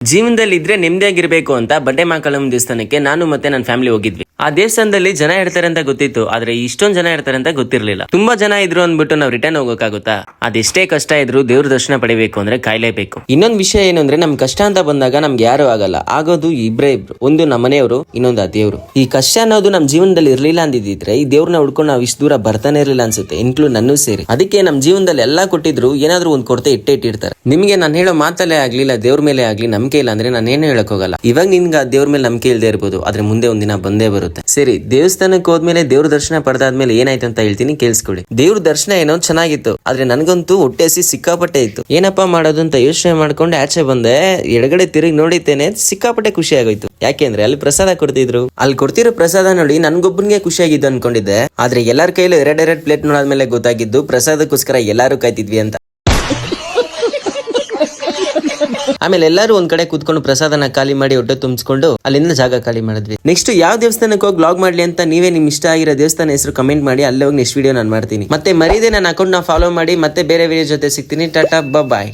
ಜೀವನದಲ್ಲಿ ಇದ್ರೆ ನೆಮ್ಮದಿಯಾಗಿರ್ಬೇಕು ಅಂತ ಬಡ್ಡೆ ಮಾಕಳಮ್ಮ ದೇವಸ್ಥಾನಕ್ಕೆ ನಾನು ಮತ್ತೆ ನನ್ನ ಫ್ಯಾಮಿಲಿ ಹೋಗಿದ್ವಿ. ಆ ದೇವಸ್ಥಾನದಲ್ಲಿ ಜನ ಇರ್ತಾರೆ ಅಂತ ಗೊತ್ತಿತ್ತು, ಆದ್ರೆ ಇಷ್ಟೊಂದು ಜನ ಇರ್ತಾರೆ ಅಂತ ಗೊತ್ತಿರ್ಲಿಲ್ಲ. ತುಂಬಾ ಜನ ಇದ್ರು ಅಂದ್ಬಿಟ್ಟು ನಾವು ರಿಟರ್ನ್ ಹೋಗೋಕ್ಕಾಗುತ್ತಾ? ಅದೆಷ್ಟೇ ಕಷ್ಟ ಇದ್ರು ದೇವ್ರ ದರ್ಶನ ಪಡಿಬೇಕು ಅಂದ್ರೆ ಕಾಯ್ಲೇಬೇಕು. ಇನ್ನೊಂದು ವಿಷಯ ಏನು ಅಂದ್ರೆ ನಮ್ ಕಷ್ಟ ಅಂತ ಬಂದಾಗ ನಮ್ಗೆ ಯಾರು ಆಗಲ್ಲ, ಆಗೋದು ಇಬ್ರು, ಒಂದು ನಮ್ಮ ಮನೆಯವರು, ಇನ್ನೊಂದು ಆ ದೇವ್ರು. ಈ ಕಷ್ಟ ಅನ್ನೋದು ನಮ್ ಜೀವನದಲ್ಲಿ ಇರ್ಲಿಲ್ಲ ಅಂದಿದ್ರೆ ಈ ದೇವ್ರನ್ನ ಹುಡ್ಕೊಂಡು ನಾವು ಇಷ್ಟು ದೂರ ಬರ್ತಾನೆ ಇರ್ಲಿಲ್ಲ ಅನ್ಸುತ್ತೆ, ಇನ್ಕ್ಲೂಡ್ ನನ್ನೂ ಸೇರಿ. ಅದಕ್ಕೆ ನಮ್ ಜೀವನದಲ್ಲಿ ಎಲ್ಲಾ ಕೊಟ್ಟಿದ್ರು ಏನಾದ್ರೂ ಒಂದ್ ಕೊರತೆ ಇಟ್ಟಿರ್ತಾರೆ. ನಿಮ್ಗೆ ನಾನು ಹೇಳೋ ಮಾತಲ್ಲೇ ಆಗ್ಲಿಲ್ಲ ದೇವ್ರ ಮೇಲೆ ಆಗ್ಲಿ ನಂಬಿಕೆ ಇಲ್ಲ ಅಂದ್ರೆ ನಾನು ಏನು ಹೇಳಕ್ ಹೋಗಲ್ಲ. ಇವಾಗ ನಿನ್ಗೆ ಆ ದೇವ್ರ ಮೇಲೆ ನಂಬಿಕೆ ಇಲ್ಲದೆ ಇರ್ಬೋದು, ಆದ್ರೆ ಮುಂದೆ ಒಂದಿನ ಬಂದೇ ಬರುತ್ತೆ. ಸರಿ, ದೇವಸ್ಥಾನಕ್ಕೆ ಹೋದ್ಮೇಲೆ ದೇವ್ರ ದರ್ಶನ ಪಡೆದಾದ್ಮೇಲೆ ಏನಾಯ್ತು ಅಂತ ಹೇಳ್ತೀನಿ, ಕೇಳಿಸ್ಕೊಳ್ಳಿ. ದೇವ್ರ ದರ್ಶನ ಏನೋ ಚೆನ್ನಾಗಿತ್ತು, ಆದ್ರೆ ನನಗಂತೂ ಹೊಟ್ಟೆ ಹಸಿ ಸಿಕ್ಕಾಪಟ್ಟೆ ಇತ್ತು. ಏನಪ್ಪಾ ಮಾಡೋದು ಅಂತ ಯೋಚನೆ ಮಾಡ್ಕೊಂಡು ಆಚೆ ಬಂದೆ. ಎಡಗಡೆ ತಿರುಗಿ ನೋಡಿತೇನೆ, ಸಿಕ್ಕಾಪಟ್ಟೆ ಖುಷಿ ಆಗೋಯ್ತು. ಯಾಕೆಂದ್ರೆ ಅಲ್ಲಿ ಪ್ರಸಾದ ಕೊಡ್ತಿದ್ರು. ಅಲ್ಲಿ ಕೊಡ್ತಿರೋ ಪ್ರಸಾದ ನೋಡಿ ನನ್ಗೊಬ್ಬನಿಗೆ ಖುಷಿಯಾಗಿದ್ದು ಅನ್ಕೊಂಡಿದ್ದೆ, ಆದ್ರೆ ಎಲ್ಲರ ಕೈಲೂ ಎರಡೆರಡು ಪ್ಲೇಟ್ ನೋಡಾದ್ಮೇಲೆ ಗೊತ್ತಾಗಿದ್ದು ಪ್ರಸಾದಕ್ಕೋಸ್ಕರ ಎಲ್ಲಾರು ಕಾಯ್ತಿದ್ವಿ ಅಂತ. ಆಮೇಲೆ ಎಲ್ಲರೂ ಒಂದ್ ಕಡೆ ಕೂತ್ಕೊಂಡು ಪ್ರಸಾದನ ಖಾಲಿ ಮಾಡಿ ಹೊಟ್ಟೆ ತುಂಬಿಸ್ಕೊಂಡು ಅಲ್ಲಿಂದ ಜಾಗ ಖಾಲಿ ಮಾಡಿದ್ವಿ. ನೆಕ್ಸ್ಟ್ ಯಾವ ದೇವಸ್ಥಾನಕ್ಕೆ ಹೋಗಿ ಬ್ಲಾಗ್ ಮಾಡ್ಲಿ ಅಂತ ನೀವೇ ನಿಮ್ ಇಷ್ಟ ಆಗಿರೋ ದೇವಸ್ಥಾನ ಹೆಸರು ಕಮೆಂಟ್ ಮಾಡಿ, ಅಲ್ಲೇ ಹೋಗಿ ನೆಕ್ಸ್ಟ್ ವಿಡಿಯೋ ನಾನು ಮಾಡ್ತೀನಿ. ಮತ್ತೆ ಮರೀದೆ ನನ್ನ ಅಕೌಂಟ್ ನ ಫಾಲೋ ಮಾಡಿ. ಮತ್ತೆ ಬೇರೆ ವಿಡಿಯೋ ಜೊತೆ ಸಿಗ್ತೀನಿ. ಟಾಟಾ, ಬಾಯ್.